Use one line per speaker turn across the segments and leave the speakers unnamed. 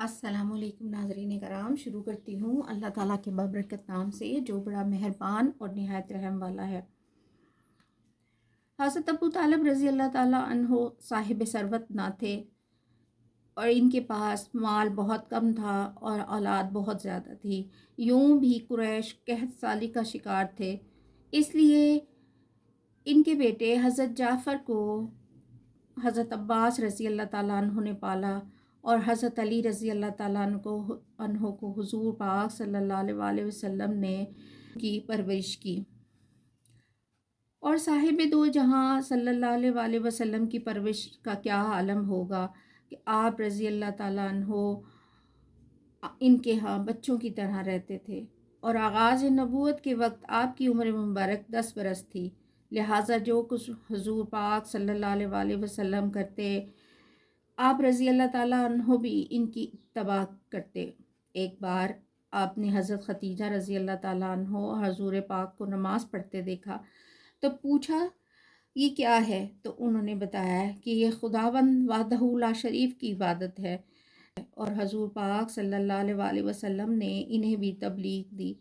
السلام علیکم ناظرین کرام، شروع کرتی ہوں اللہ تعالیٰ کے بابرکت نام سے جو بڑا مہربان اور نہایت رحم والا ہے۔ حضرت ابو طالب رضی اللہ تعالیٰ عنہ صاحب ثروت نہ تھے اور ان کے پاس مال بہت کم تھا اور اولاد بہت زیادہ تھی۔ یوں بھی قریش قحط سالی کا شکار تھے، اس لیے ان کے بیٹے حضرت جعفر کو حضرت عباس رضی اللہ تعالیٰ عنہ نے پالا اور حضرت علی رضی اللہ تعالیٰ عنہ کو حضور پاک صلی اللہ علیہ وسلم نے کی پرورش کی۔ اور صاحب دو جہاں صلی اللہ علیہ وسلم کی پرورش کا کیا عالم ہوگا کہ آپ رضی اللہ تعالیٰ عنہ ان کے ہاں بچوں کی طرح رہتے تھے، اور آغاز نبوت کے وقت آپ کی عمر مبارک 10 برس تھی، لہٰذا جو کچھ حضور پاک صلی اللہ علیہ وسلم کرتے آپ رضی اللہ تعالیٰ عنہ بھی ان کی اتباع کرتے۔ ایک بار آپ نے حضرت ختیجہ رضی اللہ تعالیٰ عنہ اور حضور پاک کو نماز پڑھتے دیکھا تو پوچھا یہ کیا ہے، تو انہوں نے بتایا کہ یہ خداوند وحدہ لا شریف کی عبادت ہے، اور حضور پاک صلی اللہ علیہ وسلم نے انہیں بھی تبلیغ دی۔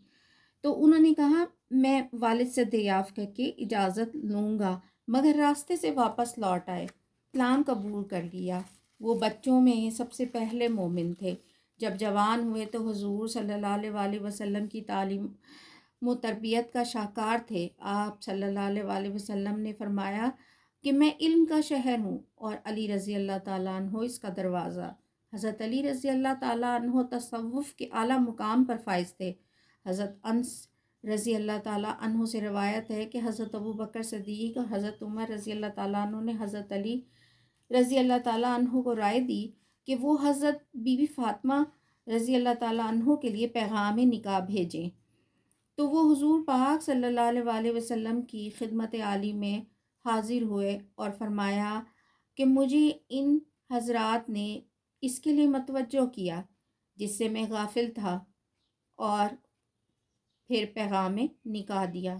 تو انہوں نے کہا میں والد سے دریافت کر کے اجازت لوں گا، مگر راستے سے واپس لوٹ آئے، اسلام قبول کر لیا۔ وہ بچوں میں سب سے پہلے مومن تھے۔ جب جوان ہوئے تو حضور صلی اللہ علیہ وسلم کی تعلیم و تربیت کا شاہکار تھے۔ آپ صلی اللہ علیہ وسلم نے فرمایا کہ میں علم کا شہر ہوں اور علی رضی اللہ تعالیٰ عنہ اس کا دروازہ۔ حضرت علی رضی اللہ تعالیٰ عنہ تصوف کے اعلیٰ مقام پر فائز تھے۔ حضرت انس رضی اللہ تعالیٰ عنہ سے روایت ہے کہ حضرت ابو بکر صدیق اور حضرت عمر رضی اللہ تعالیٰ عنہ نے حضرت علی رضی اللہ تعالیٰ عنہ کو رائے دی کہ وہ حضرت بی بی فاطمہ رضی اللہ تعالیٰ عنہ کے لیے پیغام نکاح بھیجیں، تو وہ حضور پاک صلی اللہ علیہ وسلم کی خدمت عالی میں حاضر ہوئے اور فرمایا کہ مجھے ان حضرات نے اس کے لیے متوجہ کیا جس سے میں غافل تھا، اور پھر پیغام نکاح دیا۔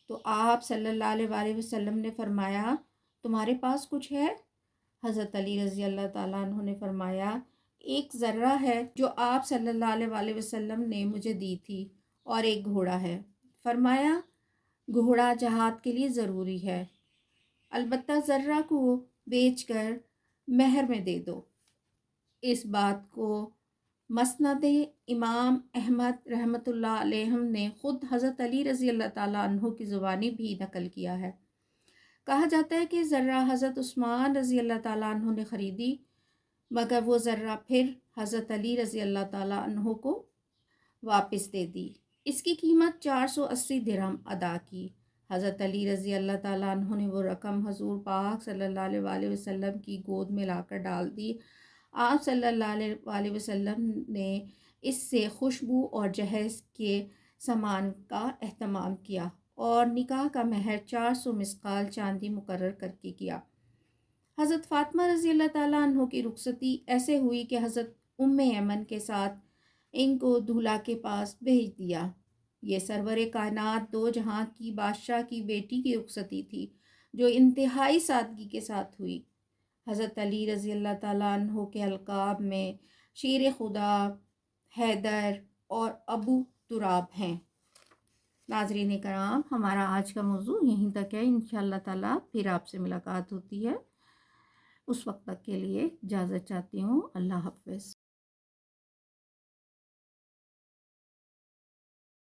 تو آپ صلی اللہ علیہ وسلم نے فرمایا تمہارے پاس کچھ ہے؟ حضرت علی رضی اللہ تعالیٰ عنہ نے فرمایا ایک ذرہ ہے جو آپ صلی اللہ علیہ وسلم نے مجھے دی تھی، اور ایک گھوڑا ہے۔ فرمایا گھوڑا جہاد کے لیے ضروری ہے، البتہ ذرہ کو بیچ کر مہر میں دے دو۔ اس بات کو مسند امام احمد رحمۃ اللہ علیہ نے خود حضرت علی رضی اللہ تعالیٰ عنہ کی زبانی بھی نقل کیا ہے۔ کہا جاتا ہے کہ ذرہ حضرت عثمان رضی اللہ تعالیٰ عنہ نے خریدی، مگر وہ ذرہ پھر حضرت علی رضی اللہ تعالیٰ عنہ کو واپس دے دی۔ اس کی قیمت 480 درہم ادا کی۔ حضرت علی رضی اللہ تعالیٰ عنہ نے وہ رقم حضور پاک صلی اللہ علیہ وسلم کی گود میں لا کر ڈال دی۔ آپ صلی اللہ علیہ وسلم نے اس سے خوشبو اور جہیز کے سامان کا اہتمام کیا اور نکاح کا مہر 400 مثقال چاندی مقرر کر کے کیا۔ حضرت فاطمہ رضی اللہ تعالیٰ عنہ کی رخصتی ایسے ہوئی کہ حضرت ایمن کے ساتھ ان کو دولہا کے پاس بھیج دیا۔ یہ سرور کائنات دو جہاں کی بادشاہ کی بیٹی کی رخصتی تھی جو انتہائی سادگی کے ساتھ ہوئی۔ حضرت علی رضی اللہ تعالیٰ عنہ کے القاب میں شیر خدا، حیدر اور ابو تراب ہیں۔ ناظرین کرام، ہمارا آج کا موضوع یہیں تک ہے، انشاءاللہ تعالیٰ پھر آپ سے ملاقات ہوتی ہے۔ اس وقت تک کے لیے اجازت چاہتی ہوں، اللہ حافظ۔